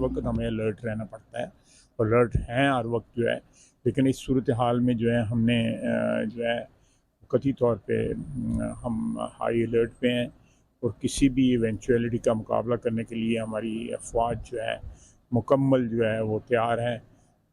वक्त हमें अलर्ट रहना पड़ता है, अलर्ट हैं हर वक्त जो है। लेकिन इस सूरत हाल में जो है हमने जो है कतई तौर पे हम हाई अलर्ट पे हैं और किसी भी इवेंचुअलिटी का मुकाबला करने के लिए हमारी अफवाज जो है मुकम्मल जो है वो तैयार है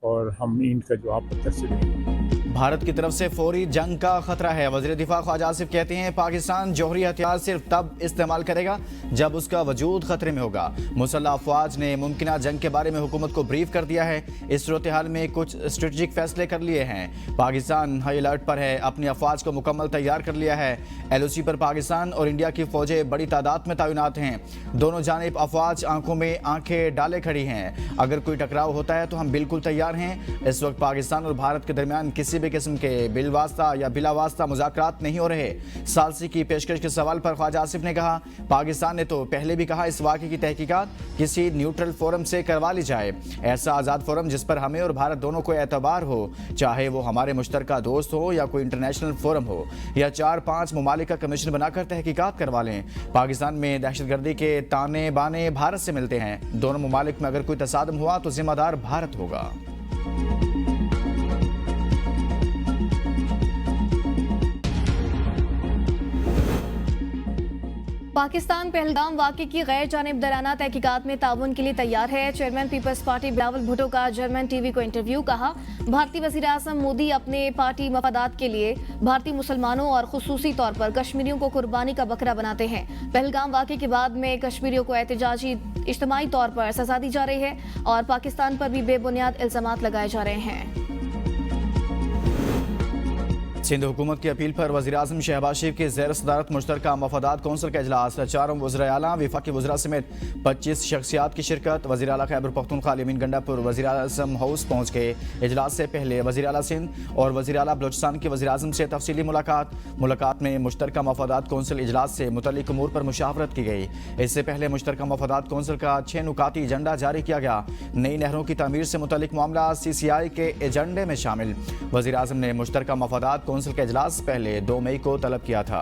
और हम इनका जवाब पत्थर से देंगे। भारत की तरफ से फौरी जंग का खतरा है। वज़ीर दिफा ख्वाजा आसिफ कहते हैं पाकिस्तान जौहरी हथियार सिर्फ तब इस्तेमाल करेगा जब उसका वजूद खतरे में होगा। मुसल्लह अफवाज ने मुमकिन जंग के बारे में हुकूमत को ब्रीफ कर दिया है। इस सूरत हाल में कुछ स्ट्रेटजिक फैसले कर लिए हैं। पाकिस्तान हाई अलर्ट पर है, अपनी अफवाज को मुकम्मल तैयार कर लिया है। LOC पर पाकिस्तान और इंडिया की फौजें बड़ी तादाद में तैनात हैं। दोनों जानिब अफवाज आंखों में आंखें डाले खड़ी हैं। अगर कोई टकराव होता है तो हम बिल्कुल तैयार हैं। इस वक्त पाकिस्तान और भारत के दरमियान किसी भी किस्म के बिलवास्ता या बिलावास्ता मुज़ाकरात नहीं हो रहे। सालसी की पेशकश के सवाल पर ख्वाजा आसिफ ने कहा, पाकिस्तान ने तो पहले भी कहा इस वाक़े की तहकीकात किसी न्यूट्रल फोरम से करवा ली जाए, ऐसा आज़ाद फोरम जिस पर हमें और भारत दोनों को एतबार हो, चाहे वो हमारे मुश्तरका दोस्त हो या कोई इंटरनेशनल फोरम हो, या 4-5 ममालिक का कमीशन बनाकर तहकीकात करवा लें। पाकिस्तान में दहशतगर्दी के ताने बाने भारत से मिलते हैं। दोनों ममालिक में अगर कोई तसादम हुआ तो जिम्मेदार भारत होगा। पाकिस्तान पहलगाम वाक़े की गैर जानिबदाराना तहकीकात में ताउन के लिए तैयार है। चेयरमैन पीपल्स पार्टी बिलावल भुट्टो का जर्मन TV को इंटरव्यू। कहा, भारतीय वज़ीर आज़म मोदी अपने पार्टी मफादात के लिए भारतीय मुसलमानों और खुसूसी तौर पर कश्मीरियों को कुर्बानी का बकरा बनाते हैं। पहलगाम वाक़े के बाद में कश्मीरियों को एहतजाजी इज्तिमाई तौर पर सजा दी जा रही है और पाकिस्तान पर भी बेबुनियाद इल्ज़ामात लगाए जा रहे हैं। सिंध हुकूमत की अपील पर वज़ीर आज़म शहबाज शरीफ के ज़ेर सदारत मुश्तरका मफादात कौंसिल का इजलास। चारों वज़ीर आला वफाकी वज़रा समेत 25 शख्सियात की शिरकत। वज़ीर आला खैबर पख्तूनख्वा अमीन गंडापुर वज़ीर आज़म हाउस पहुँच गए। इजलास से पहले वज़ीर आला सिंध और वज़ीर आला बलोचिस्तान के वज़ीर आज़म से तफसीली मुलाकात में मुश्तरका मफादात कौंसिल इजलास से मुतल्लिक़ उमूर पर मुशावरत की गई। इससे पहले मुश्तरका मफादात कौंसिल का 6 नुकाती एजेंडा जारी किया गया। नई नहरों की तामीर से मुतल्लिक़ मामला CCI के एजेंडे में शामिल। वज़ीर आज़म ने मुश्तरका मफादात कौंसिल का इजलास पहले 2 मई को तलब किया था।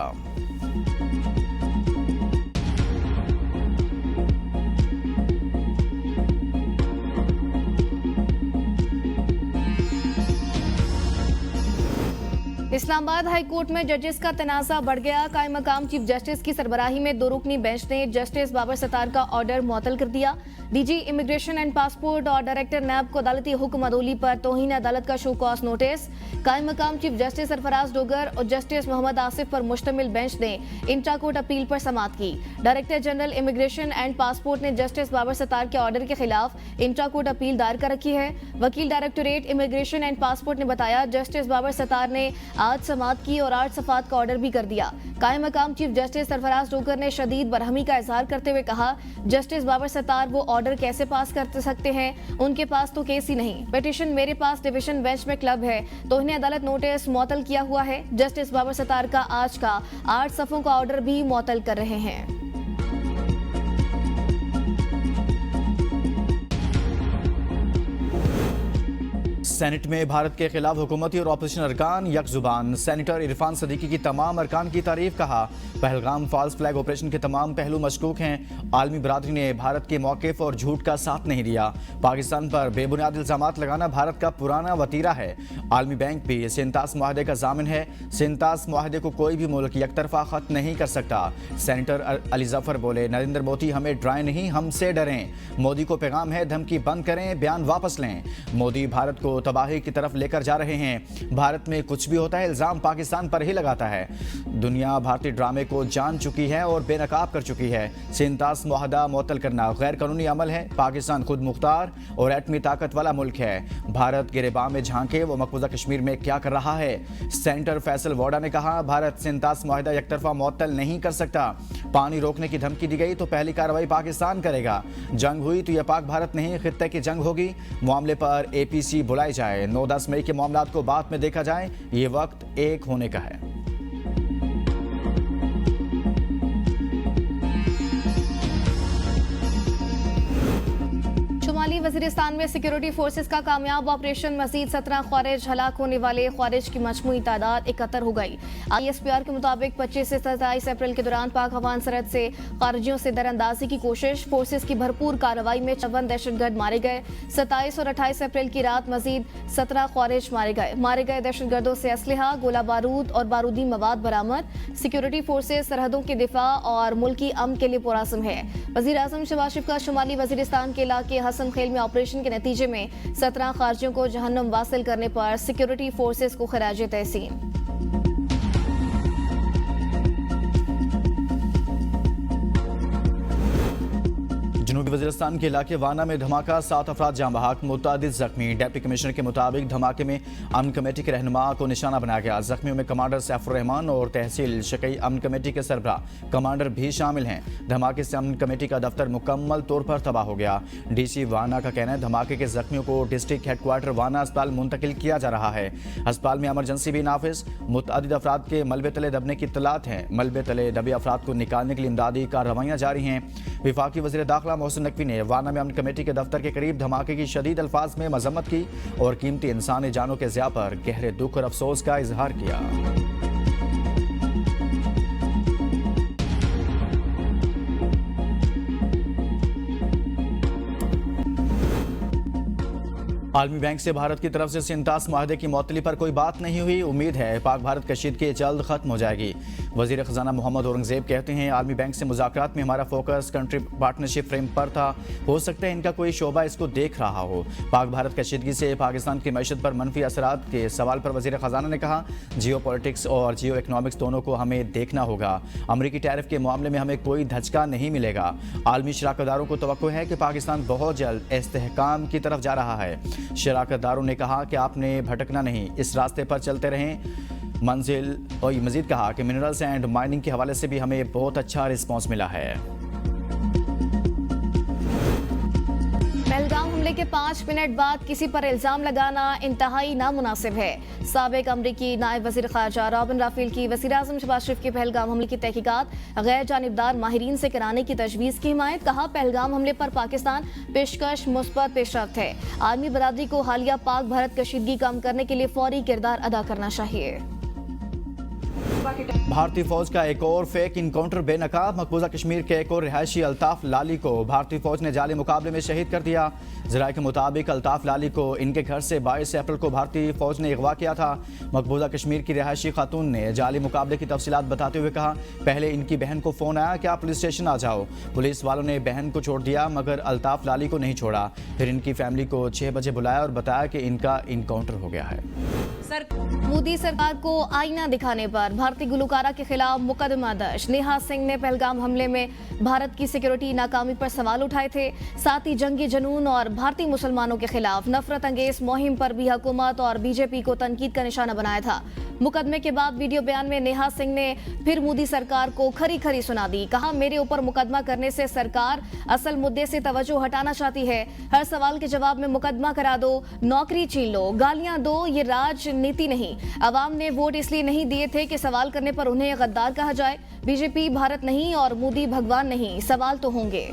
इस्लामाबाद हाई कोर्ट में जजेस का तनाज़ा बढ़ गया। कायम मकाम चीफ जस्टिस की सरबराही में 2 रुकनी बेंच ने जस्टिस बाबर सत्तार का ऑर्डर मुअत्तल कर दिया। DG इमिग्रेशन एंड पासपोर्ट और डायरेक्टर नैब को अदालती हुक्म अदोली पर तौहीन अदालत का शो कॉज नोटिस। कायम मकाम चीफ जस्टिस सरफराज डोगर और जस्टिस मोहम्मद आसिफ पर मुश्तमिल बेंच ने इंट्रा कोर्ट अपील पर समाअत की। Director general immigration and passport ने जस्टिस बाबर सत्तार के ऑर्डर के खिलाफ इंट्रा कोर्ट अपील दायर कर रखी है। वकील डायरेक्टोरेट इमिग्रेशन एंड पासपोर्ट ने बताया, जस्टिस बाबर सत्तार ने आज समाअत की और 8 सफ़ात का ऑर्डर भी कर दिया। कायम मकाम चीफ जस्टिस सरफराज डोगर ने शदीद बरहमी का इजहार करते हुए कहा, जस्टिस बाबर सत्तार वो ऑर्डर कैसे पास कर सकते हैं, उनके पास तो केस ही नहीं। पिटीशन मेरे पास डिवीजन बेंच में क्लब है, तौहीन अदालत नोटिस मुअत्तल किया हुआ है। जस्टिस बाबर सत्तार का आज का 8 सफ़ों का ऑर्डर भी मुअत्तल कर रहे हैं। सेनेट में भारत के खिलाफ हुकूमती और अपोजिशन अरकान यकजुबान। सेनेटर इरफान सदीकी की तमाम अरकान की तारीफ। कहा, पहलगाम फॉल्स फ्लैग ऑपरेशन के तमाम पहलू मशकूक हैं। आलमी बरादरी ने भारत के मौक़िफ़ और झूठ का साथ नहीं दिया। पाकिस्तान पर बेबुनियाद इल्ज़ामात लगाना भारत का पुराना वतीरा है। आलमी बैंक भी सिंतास मुआहदे का जामिन है। सिंतास मुआहदे को कोई भी मुल्क यकतरफा ख़त्म नहीं कर सकता। सेनेटर अली जफ़र बोले, नरेंद्र मोदी हमें डराएं नहीं, हमसे डरें। मोदी को पैगाम है, धमकी बंद करें, बयान वापस लें। मोदी भारत को तबाही की तरफ लेकर जा रहे हैं। भारत में कुछ भी होता है इल्ज़ाम पाकिस्तान पर ही लगाता है। दुनिया भारतीय ड्रामे को जान चुकी है और बेनकाब कर चुकी है। सिंतास मुआहदा मुअत्तल करना गैर कानूनी अमल है। पाकिस्तान खुद मुख्तार और एटमी ताकत वाला मुल्क है। भारत गिरेबान में झांके वो मकबूजा कश्मीर में क्या कर रहा है। सेनेटर फैसल वोडा ने कहा, भारत सिंतास मुआहदा एकतरफा मुअत्तल नहीं कर सकता। पानी रोकने की धमकी दी गई तो पहली कार्रवाई पाकिस्तान करेगा। जंग हुई तो यह पाक भारत नहीं खित्ते की जंग होगी। मामले पर APC बुलाई जाए। 9-10 मई के मामलात को बाद में देखा जाए। ये वक्त एक होने का है। शुमाली शुमाली वजीरिस्तान में सिक्योरिटी फोर्सेस का कामयाब ऑपरेशन, मजीद 17 ख्वारिज हलाक होने वाले ख्वारिज की मजमूई तादाद 71 हो गई। ISPR के मुताबिक 25 से 27 अप्रैल के दौरान पाक अफगान सरहद से खारिजियों से दरअंदाजी की कोशिश, फोर्सेस की भरपूर कार्रवाई में 54 दहशतगर्द मारे गए। 27 और 28 अप्रैल की रात मजीद 17 ख्वारिज मारे गए दहशतगर्दों से असलहा, गोला बारूद और बारूदी मवाद बरामद। सिक्योरिटी फोर्सेस सरहदों के दिफा और मुल्की अमन के लिए पुरअज़्म है। वज़ीर आज़म शहबाज शरीफ का शुमाली वजीरिस्तान के इलाके हसन खेल में ऑपरेशन के नतीजे में 17 खारिजियों को जहन्नुम वासिल करने पर सिक्योरिटी फोर्सेस को खराज तहसीन। जनूबी वजीरिस्तान के इलाके वाना में धमाका, 7 अफराद जाँ बहक, मुतअद्दिद जख्मी। डिप्टी कमिश्नर के मुताबिक धमाके में अमन कमेटी के रहनुमा को निशाना बनाया गया। जख्मियों में कमांडर सैफुर रहमान और तहसील शकी अमन कमेटी के सरबराह कमांडर भी शामिल हैं। धमाके से अमन कमेटी का दफ्तर मुकम्मल तौर पर तबाह हो गया। DC वाना का कहना है धमाके के जख्मियों को डिस्ट्रिक्ट हेडक्वार्टर वाना अस्पताल मुंतकिल किया जा रहा है। अस्पताल में इमरजेंसी भी नाफिज। मुतअद्दिद अफराद के मलबे तले दबने की इत्तलात हैं। मलबे तले दबे अफराद को निकालने के लिए इमदादी कार्रवाइयाँ जारी हैं। वफाकी वज़ीर दाखिला मोहसिन नकवी ने वाना में अमन कमेटी के दफ्तर के करीब धमाके की शदीद अल्फाज में मजम्मत की और कीमती इंसानी जानों के ज़िया पर गहरे दुख और अफसोस का इजहार किया। आलमी बैंक से भारत की तरफ से सिंतास माहदे की मअतली पर कोई बात नहीं हुई। उम्मीद है पाक भारत कशीदगी जल्द खत्म हो जाएगी। वजीर खजाना मोहम्मद औरंगजेब कहते हैं आलमी बैंक से मुज़ाकरात में हमारा फोकस कंट्री पार्टनरशिप फ्रेम पर था। हो सकता है इनका कोई शोबा इसको देख रहा हो। पाक भारत कशीदगी से पाकिस्तान की मैशत पर मनफी असरात के सवाल पर वजीर खजाना ने कहा जियो पॉलिटिक्स और जियो इकनॉमिक्स दोनों को हमें देखना होगा। अमरीकी टैरिफ के मामले में हमें कोई धचका नहीं मिलेगा। आलमी शराकतदारों को तवक्को है कि पाकिस्तान बहुत जल्द इस्तेहकाम की तरफ जा रहा है। शराकतदारों ने कहा कि आपने भटकना नहीं, इस रास्ते पर चलते रहें मंजिल। और मजीद कहा कि मिनरल्स एंड माइनिंग के हवाले से भी हमें बहुत अच्छा रिस्पॉन्स मिला है। पहलगाम हमले के 5 मिनट बाद किसी पर इल्जाम लगाना इंतहाई नामुनासिब है। साबिक अमरीकी नायब वजीर खारजा रॉबिन राफेल की वज़ीर आज़म शहबाज शरीफ के पहलगाम हमले की तहकीकात गैर जानिबदार माहिरीन से कराने की तजवीज़ की हिमायत। कहा पहलगाम हमले पर पाकिस्तान पेशकश मुस्बत पेशरफ्त है। आर्मी बरादरी को हालिया पाक भारत कशीदगी कम करने के लिए फौरी किरदार अदा करना चाहिए। भारतीय फौज का एक और फेक इनकाउंटर बेनकाब। मकबूजा कश्मीर के एक और रिहायशी अल्ताफ लाली को भारतीय फौज ने जाली मुकाबले में शहीद कर दिया। जराये के मुताबिक अल्ताफ लाली को इनके घर से 22 अप्रैल को भारतीय फौज ने अगवा किया था। मकबूजा कश्मीर की रिहायशी खातून ने जाली मुकाबले की तफसीलात बताते हुए कहा पहले इनकी बहन को फोन आया कि आप पुलिस स्टेशन आ जाओ। पुलिस वालों ने बहन को छोड़ दिया मगर अल्ताफ लाली को नहीं छोड़ा। फिर इनकी फैमिली को 6 बजे बुलाया और बताया कि इनका इनकाउंटर हो गया है। मोदी सरकार को आईना दिखाने पर भारतीय गुलकारा के खिलाफ मुकदमा दर्ज। नेहा सिंह ने पहलगाम हमले में भारत की सिक्योरिटी नाकामी पर सवाल उठाए थे। साथ ही जंगी जुनून और भारतीय मुसलमानों के खिलाफ नफरत अंगेज मुहिम पर भी हुकूमत और बीजेपी को तनकीद का निशाना बनाया था। मुकदमे के बाद वीडियो बयान में नेहा सिंह ने फिर मोदी सरकार को खरी खरी सुना दी। कहा मेरे ऊपर मुकदमा करने से सरकार असल मुद्दे से तवज्जो हटाना चाहती है। हर सवाल के जवाब में मुकदमा करा दो, नौकरी छीन लो, गालियां दो, ये राजनीति नहीं। अवाम ने वोट इसलिए नहीं दिए थे कि सवाल करने पर उन्हें गद्दार कहा जाए। बीजेपी भारत नहीं और मोदी भगवान नहीं, सवाल तो होंगे।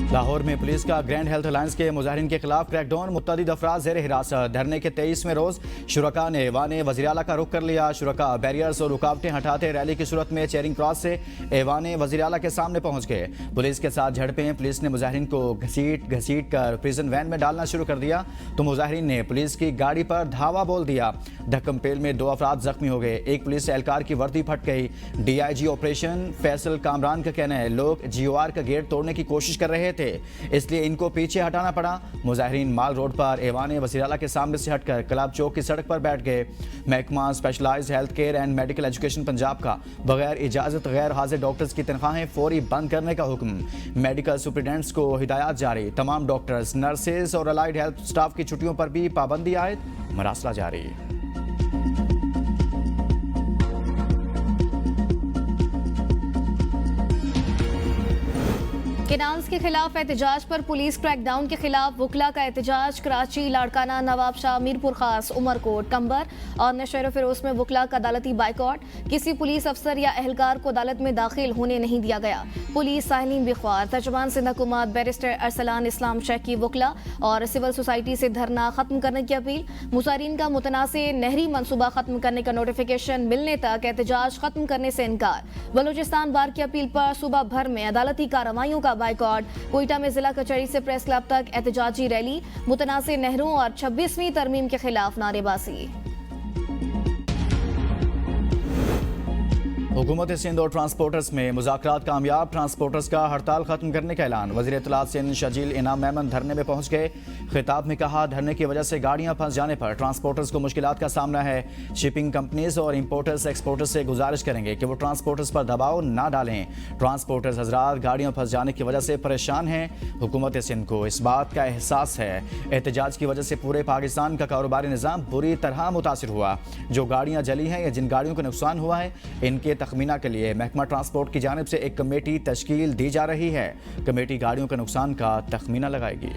लाहौर में पुलिस का ग्रैंड हेल्थ अलायंस के मुजाहिरीन के खिलाफ क्रैकडाउन। मुतअद्दिद अफराद ज़ेर हिरासत। धरने के 23वें रोज शुरका ने ऐवान वज़ीर आला का रुख कर लिया। शुरका बैरियर्स और रुकावटें हटाते रैली की सूरत में चेरिंग क्रॉस से ऐवान वज़ीर आला के सामने पहुंच गए। पुलिस के साथ झड़पें। पुलिस ने मुजाहिरीन को घसीट कर प्रिजन वैन में डालना शुरू कर दिया तो मुजाहिरीन ने पुलिस की गाड़ी पर धावा बोल दिया। धक्कमपेल में 2 अफराद जख्मी हो गए। एक पुलिस एहलकार की वर्दी फट गई। DIG ऑपरेशन फैसल कामरान का कहना है लोग GOR का गेट तोड़ने की कोशिश कर रहे थे इसलिए इनको पीछे हटाना पड़ा। मुजाहिरीन माल रोड पर ऐवान वज़ीर आला के सामने से हटकर कलाब चौक की सड़क पर बैठ गए। महकमा specialized health care and medical education Punjab का बगैर इजाजत गैर हाजिर डॉक्टर्स की तनख्वाहें फौरी बंद करने का हुक्म। मेडिकल सुपरिटेंडेंट्स को हिदायत जारी। तमाम डॉक्टर्स, नर्सेज और अलाइड हेल्थ स्टाफ की छुट्टियों पर भी पाबंदी आयद। मरासला जारी। केनान्स के खिलाफ एहतजाज पर पुलिस क्रैकडाउन के खिलाफ वकला का एहतजाज। कराची, लाड़काना, नवाब शाह, मीरपुर खास, उमरकोट, कंबर और नशर फिरोज में वकला का अदालती बाइकआउट। किसी पुलिस अफसर या एहलकार को अदालत में दाखिल होने नहीं दिया गया। पुलिस साहिलीन बिख्वार, तर्जुमान सिंध हुकूमत बैरिस्टर अरसलान इस्लाम शेख की वकला और सिविल सोसाइटी से धरना खत्म करने की अपील। मुसारीन का मुतनाज़ नहरी मनसूबा खत्म करने का नोटिफिकेशन मिलने तक एहतजाज खत्म करने से इनकार। बलूचिस्तान बार की अपील पर सूबा भर में अदालती कार्रवाइयों का बाइकआउट। कोयटा में जिला कचहरी से प्रेस क्लब तक एहतजाजी रैली। मुतनाज़ नहरों और 26वीं तरमीम के खिलाफ नारेबाजी। हुकूमत सिंध और ट्रांसपोर्टर्स में मुज़ाकरात कामयाब। ट्रांसपोर्टर्स का हड़ताल खत्म करने का ऐलान। वज़ीर इत्तलात सिंध शजील इनाम मेमन धरने में पहुंच गए। खिताब में कहा, धरने की वजह से गाड़ियां फंस जाने पर ट्रांसपोर्टर्स को मुश्किलात का सामना है। शिपिंग कंपनीज और इंपोर्टर्स एक्सपोर्टर्स से गुजारिश करेंगे कि वो ट्रांसपोर्टर्स पर दबाव ना डालें। ट्रांसपोर्टर्स हजरात गाड़ियां फंस जाने की वजह से परेशान हैं। हुकूमत सिंध को इस बात का एहसास है। एहतजाज की वजह से पूरे पाकिस्तान का कारोबारी निज़ाम बुरी तरह मुतासिर हुआ। जो गाड़ियां जली हैं या जिन गाड़ियों को नुकसान हुआ है, इनके तखमीना के लिए महकमा ट्रांसपोर्ट की जानिब से एक कमेटी तश्कील दी जा रही है। कमेटी गाड़ियों के नुकसान का तखमीना लगाएगी।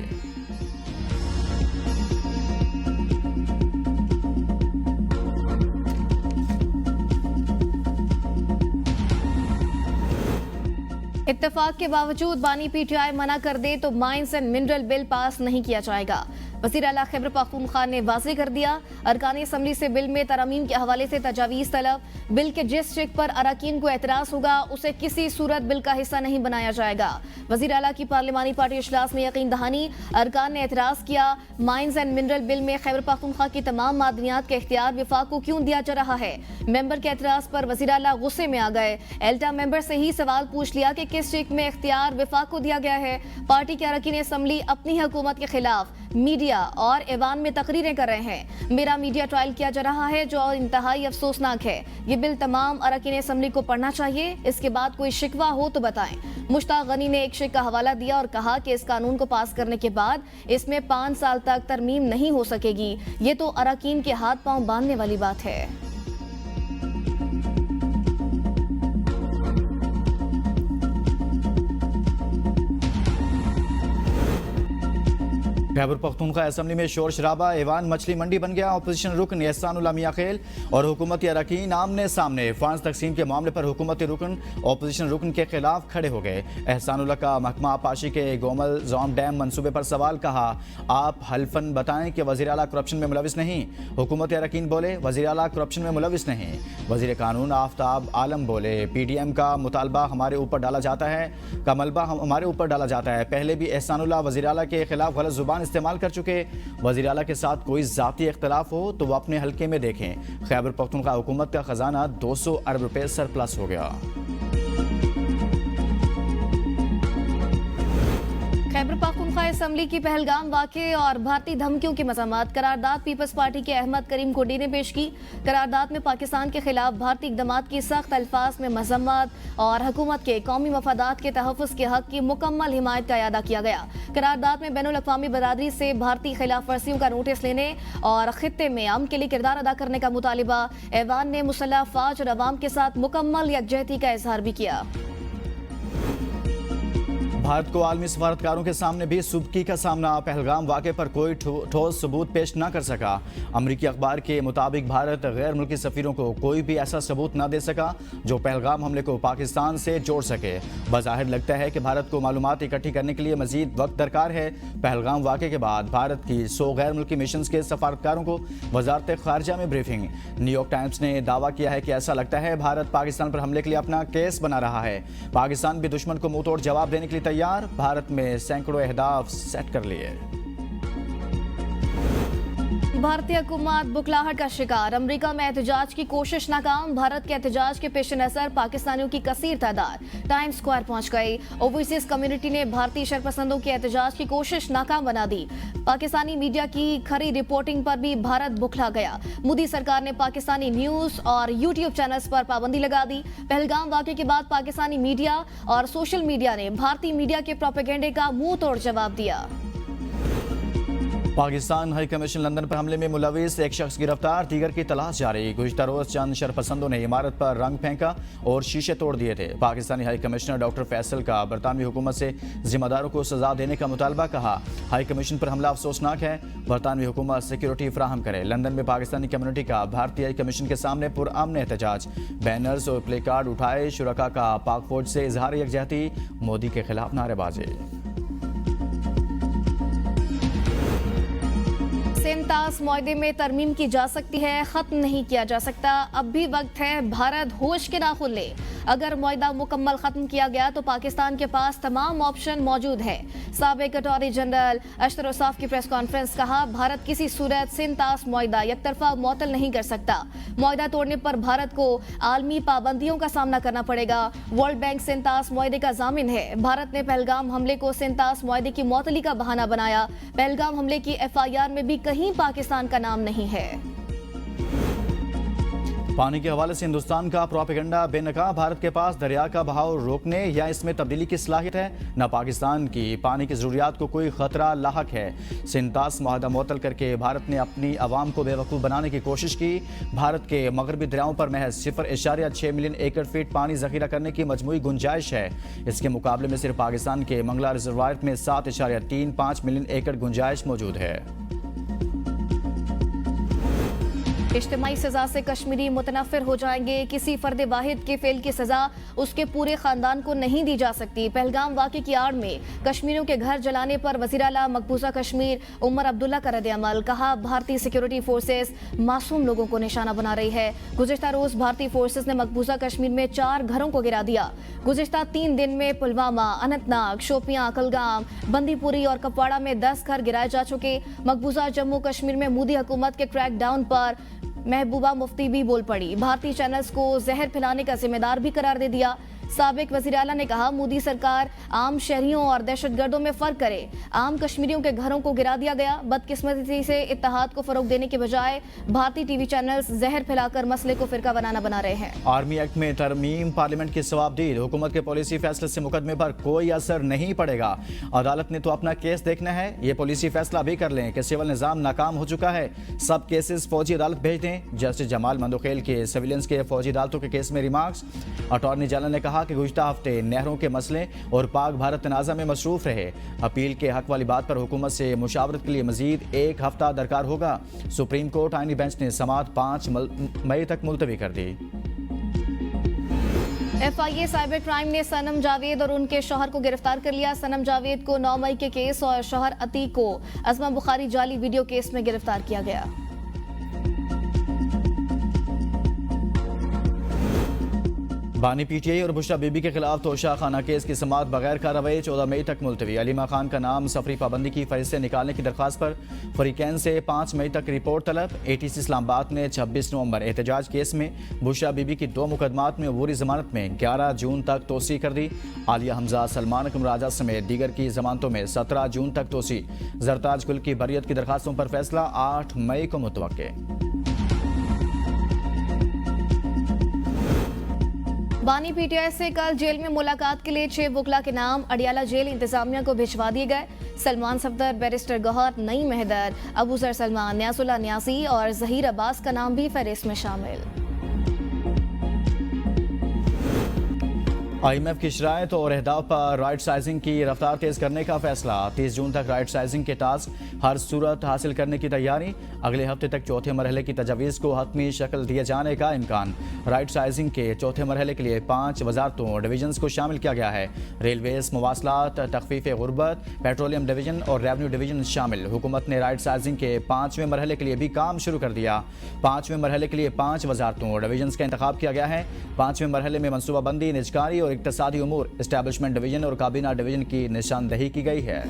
इत्तेफाक के बावजूद बानी पीटीआई मना कर दे तो mines and mineral bill pass नहीं किया जाएगा। वज़ीर आला खैबर पख्तूनख्वा ने वाज़ेह कर दिया। अरकानी असम्बली से बिल में तरमीम के हवाले से तजावीज़ तलब। बिल के जिस चेक पर अरकान को एतराज़ होगा उसे किसी सूरत बिल का हिस्सा नहीं बनाया जाएगा। वज़ीर आला की पार्लिमानी पार्टी इजलास में यकीन दहानी। अरकान ने एतराज़ किया, माइंस एंड मिनरल बिल में खैबर पख्तूनख्वा की तमाम मादनियात का इख्तियार विफाक को क्यों दिया जा रहा है। मेंबर के एतराज़ पर वज़ीर आला गुस्से में आ गए। एल्टा मेंबर से ही सवाल पूछ लिया कि किस चेक में इख्तियार विफाक को दिया गया है। पार्टी के अरकान असम्बली अपनी हुकूमत के खिलाफ मीडिया और ऐवान में तकरीरें कर रहे हैं। मेरा मीडिया ट्रायल किया जा रहा है जो इंतहाई अफसोसनाक है। ये बिल तमाम अरकान असम्बली को पढ़ना चाहिए। इसके बाद कोई शिकवा हो तो बताएं। मुश्ताक गनी ने एक शेख का हवाला दिया और कहा कि इस कानून को पास करने के बाद इसमें 5 साल तक तरमीम नहीं हो सकेगी। ये तो अरकान के हाथ पांव बांधने वाली बात है। खैबर पख्तूनख्वा असम्बली में शोर शराबा। ऐवान मछली मंडी बन गया। अपोजिशन रुकन एहसानुल्लाह मियां खेल और हुकूमती अरकान आमने सामने। फंड्स तकसीम के मामले पर हुकूमती रुकन अपोजिशन रुकन के खिलाफ खड़े हो गए। एहसानुल्लाह का महकमा आबपाशी के गोमल जोम डैम मनसूबे पर सवाल। कहा, आप हल्फन बताएं कि वज़ीर आला करप्शन में मुलविस नहीं। हुकूमती अरकान बोले, वज़ीर आला करप्शन में मुलविस नहीं। वज़ीर कानून आफ्ताब आलम बोले, PDM का मुतालबा हमारे ऊपर डाला जाता है, का मलबा हमारे ऊपर डाला जाता है। पहले भी एहसानुल्लाह वज़ीर आला के खिलाफ गलत जुबान इस्तेमाल कर चुके। वज़ीर आला के साथ कोई ज़ाती इख्तलाफ हो तो वो अपने हल्के में देखें। खैबर पख्तूनख्वा हुकूमत का खजाना 200 अरब रुपए सरप्लस हो गया। खैबर पख्तूनख्वा असम्बली की पहलगाम वाक़े और भारतीय धमकियों की मज़ामत। करारदाद पीपल्स पार्टी के अहमद करीम कोडी ने पेश की। करारदाद में पाकिस्तान के खिलाफ भारतीय इक़दामात की सख्त अल्फाज में मज़म्मत और हुकूमत के कौमी मफादात के तहफ़्फ़ुज़ के हक़ की मुकम्मल हिमायत का अदा किया गया। करारदाद में बैनुल अक़वामी बरादरी से भारतीय खिलाफ वर्जियों का नोटिस लेने और खित्ते में अमन के लिए किरदार अदा करने का मुतालिबा। ऐवान ने मुसल्लह फ़ौज और अवाम के साथ मुकम्मल यकजहती का इजहार भी किया। भारत को आलमी सफारतकारों के सामने भी सुबकी का सामना। पहलगाम वाक़े पर कोई ठोस सबूत पेश न कर सका। अमरीकी अखबार के मुताबिक भारत गैर मुल्की सफ़ीरों को कोई भी ऐसा सबूत न दे सका जो पहलगाम हमले को पाकिस्तान से जोड़ सके। बज़ाहिर लगता है कि भारत को मालूमात इकट्ठी करने के लिए मजीद वक्त दरकार है। पहलगाम वाक़े के बाद भारत की 100 गैर मुल्की मिशन के सफारतकारों को वजारत खारजा में ब्रीफिंग। न्यूयॉर्क टाइम्स ने दावा किया है कि ऐसा लगता है भारत पाकिस्तान पर हमले के लिए अपना केस बना रहा है। पाकिस्तान भी दुश्मन को मुंह तोड़ जवाब देने के लिए तैयार। भारत में सैकड़ों अहदाफ सेट कर लिए। भारतीय हुकूमत बुखलाहट का शिकार। अमेरिका में एहतजाज की कोशिश नाकाम। भारत के एहतजाज के पेश नज़र पाकिस्तानियों की कसीर तादाद टाइम्स स्क्वायर पहुंच गई। ओवरसीज कम्युनिटी ने भारतीय शरपसंदों के एहतजाज की कोशिश नाकाम बना दी। पाकिस्तानी मीडिया की खरी रिपोर्टिंग पर भी भारत बुखला गया। मोदी सरकार ने पाकिस्तानी न्यूज़ और यूट्यूब चैनल्स पर पाबंदी लगा दी। पहलगाम वाक़े के बाद पाकिस्तानी मीडिया और सोशल मीडिया ने भारतीय मीडिया के प्रोपेगेंडे का मुंह तोड़ जवाब दिया। पाकिस्तान हाई कमीशन लंदन पर हमले में मुलविस एक शख्स गिरफ्तार, दीगर की तलाश जारी। गुज़िश्ता रोज चंद शरपसंदों ने इमारत पर रंग फेंका और शीशे तोड़ दिए थे। Pakistani high commissioner doctor Faisal का बरतानवी हुकूमत से जिम्मेदारों को सजा देने का मुतालबा। कहा, हाई कमीशन पर हमला अफसोसनाक है, बरतानवी हुकूमत सिक्योरिटी फराहम करे। लंदन में पाकिस्तानी कम्युनिटी का भारतीय हाई कमीशन के सामने पुरअमन एहतजाज, बैनर्स और प्ले कार्ड उठाए। शुरका का पाक फौज से इजहार यकजहती, मोदी के खिलाफ नारेबाजी। सेंतास मुआहदे में तरमीम की जा सकती है, खत्म नहीं किया जा सकता। अब भी वक्त है भारत होश के नाखुन ले। अगर मुआहदा मुकम्मल खत्म किया गया तो पाकिस्तान के पास तमाम ऑप्शन मौजूद है। साबिक अटॉर्नी जनरल अशतर उसाफ की प्रेस कॉन्फ्रेंस, कहा, भारत किसी सूरत सेंतास मुआहदा यकतरफा मुअत्तल नहीं कर सकता। मुआहदा तोड़ने पर भारत को आलमी पाबंदियों का सामना करना पड़ेगा। वर्ल्ड बैंक सेंतास मुआहदे का जामिन है। भारत ने पहलगाम हमले को सेंतास मुआहदे की मुअत्तली का बहाना बनाया। पहलगाम हमले की FIR में भी कहीं पाकिस्तान का नाम नहीं है। पानी के हवाले से हिंदुस्तान का प्रोपेगेंडा बेनकाब, भारत के पास दरिया का बहाव रोकने या इसमें तब्दीली की सलाहियत है, न पाकिस्तान की पानी की जरूरियात को कोई खतरा लाहक है। सेंतास मुआहदा मुअत्तल करके भारत ने अपनी आवाम को बेवकूफ़ बनाने की कोशिश की। भारत के मगरबी दरियाओं पर महज 0.6 मिलियन एकड़ फीट पानी जखीरा करने की मजमूई गुंजाइश है। इसके मुकाबले में सिर्फ पाकिस्तान के मंगला रिजर्वायर में 7.35 मिलियन एकड़ गुंजाइश मौजूद है। इज्तिमाई सजा से कश्मीरी मुतनफिर हो जाएंगे। किसी फर्द वाहिद के फेल की सजा उसके पूरे खानदान को नहीं दी जा सकती। पहलगाम वाक़े की आड़ में कश्मीरियों के घर जलाने पर वज़ीर आला मकबूजा कश्मीर उमर अब्दुल्ला का रद्द-ए-अमल। कहा, भारतीय सिक्योरिटी फोर्सेस मासूम लोगों को निशाना बना रही है। गुज़िश्ता रोज भारतीय फोर्सेस ने मकबूजा कश्मीर में 4 घरों को गिरा दिया। गुज़िश्ता 3 दिन में पुलवामा, अनंतनाग, शोपियां, कलगाम, बंदीपुरी और कपवाड़ा में 10 घर गिराए जा चुके। मकबूजा जम्मू कश्मीर में मोदी हुकूमत के क्रैकडाउन पर महबूबा मुफ्ती भी बोल पड़ी। भारतीय चैनल्स को जहर फैलाने का जिम्मेदार भी करार दे दिया। साबिक वज़ीर आला ने कहा, मोदी सरकार आम शहरियों और दहशतगर्दों में फर्क करे। आम कश्मीरियों के घरों को गिरा दिया गया। बदकिस्मती से इत्तेहाद को फरोग देने के बजाय भारतीय टीवी चैनल्स जहर फैलाकर मसले को फिरका बनाना बना रहे हैं। आर्मी एक्ट में तरमीम, पार्लियामेंट की सवाबदीद, हुकूमत के पॉलिसी फैसले से मुकदमे पर कोई असर नहीं पड़ेगा। अदालत ने तो अपना केस देखना है, ये पॉलिसी फैसला भी कर लें कि सिविल निज़ाम नाकाम हो चुका है। सब केसेस फौजी अदालत भेज दें। जस्टिस जमाल मंदोखेल के सिविलियंस के फौजी अदालतों के केस में रिमार्क्स। अटॉर्नी जनरल ने कहा कि गुज़िश्ता हफ्ते नहरों के मसले और पाक भारत तनाज़ा में मसरूफ रहे। अपील के हक वाली बात पर हुकूमत से मुशावरत के लिए मजीद 1 हफ्ता दरकार होगा। सुप्रीम कोर्ट आईनी बेंच ने समाअत 5 मई तक मुलतवी कर दी। FIA साइबर क्राइम ने सनम जावेद और उनके शौहर को गिरफ्तार कर लिया। सनम जावेद को 9 मई के केस और शौहर अतीक को अज़मा बुखारी जाली वीडियो केस में गिरफ्तार किया गया। बानी PTI और बुशरा बीबी के खिलाफ तोशा खाना केस की समाअत बगैर कार्रवाई 14 मई तक मुलतवी। अलीमा खान का नाम सफरी पाबंदी की फहरिस्त से निकालने की दरख्वास्त पर फरीकैन से 5 मई तक रिपोर्ट तलब। ATC इस्लामाबाद ने 26 नवंबर एहतजाज केस में बुशरा बीबी की 2 मुकदमात में अबूरी जमानत में 11 जून तक तोसी कर दी। आलिया हमजा, सलमान अकरम राजा समेत दीगर की जमानतों में 17 जून तक तोसी। जरताज गुल की बरियत की दरखास्तों पर फैसला 8 मई को मुतवक्के। बानी PTI से कल जेल में मुलाकात के लिए 6 वकला के नाम अडियाला जेल इंतजामिया को भिजवा दिए गए। सलमान सफदर, बैरिस्टर गौहर, नईम मेहदर, अबूजर सलमान, न्यासुल्लाह न्यासी और जहीर अब्बास का नाम भी फहरिस्त में शामिल। IMF की शराइत और अहदाफ पर राइट साइजिंग की रफ्तार तेज करने का फैसला। 30 जून तक राइट साइजिंग के टास्क हर सूरत हासिल करने की तैयारी। अगले हफ्ते तक चौथे मरहले की तजावीज़ को हतमी शक्ल दिए जाने का इम्कान। राइट साइजिंग के चौथे मरहले के लिए 5 वजारतों डिवीजन्स को शामिल किया गया है। रेलवेज, मवासलात, तखफीफ गुर्बत, पेट्रोलियम डिवीजन और रेवन्यू डिवीजन शामिल। हुकूमत ने राइट साइजिंग के 5वें मरहले के लिए भी काम शुरू कर दिया। 5वें मरहले के लिए 5 वजारतों डिवीजन्स का इंतखाब किया गया है। 5वें मरहले में मनसूबाबंदी, निजकारी और इक्तसादी उमूर, एस्टैब्लिशमेंट डिवीजन और काबीना डिवीजन की निशानदही की गई है।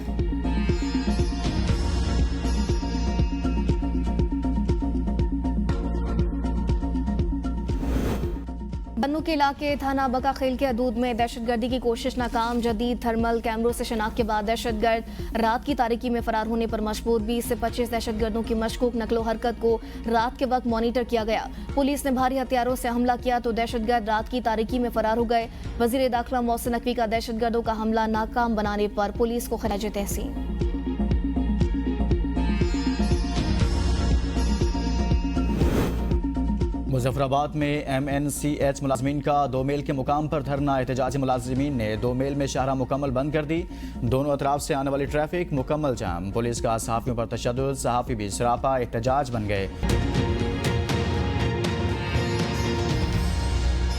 बन्नू के इलाके थाना बका खेल के हदूद में दहशतगर्दी की कोशिश नाकाम। जदीद थर्मल कैमरों से शनाख्त के बाद दहशतगर्द रात की तारीकी में फरार होने पर मजबूर। 20 से 25 दहशतगर्दों की मशकूक नकलो हरकत को रात के वक्त मॉनिटर किया गया। पुलिस ने भारी हथियारों से हमला किया तो दहशतगर्द रात की तारीकी में फरार हो गए। वजीर दाखिला मोहसिन नकवी का दहशतगर्दों का हमला नाकाम बनाने पर पुलिस को खराज तहसीन। मुजफ्फराबाद में MNCH मुलाजमीन का 2 मील के मुकाम पर धरना। एहतजाजी मुलाजमीन ने 2 मील में शाहराह मुकम्मल बंद कर दी। दोनों अतराफ से आने वाली ट्रैफिक मुकम्मल जाम। पुलिस का सहाफ़ियों पर तशद्दुद, सहाफ़ी भी सरापा एहतजाज बन गए।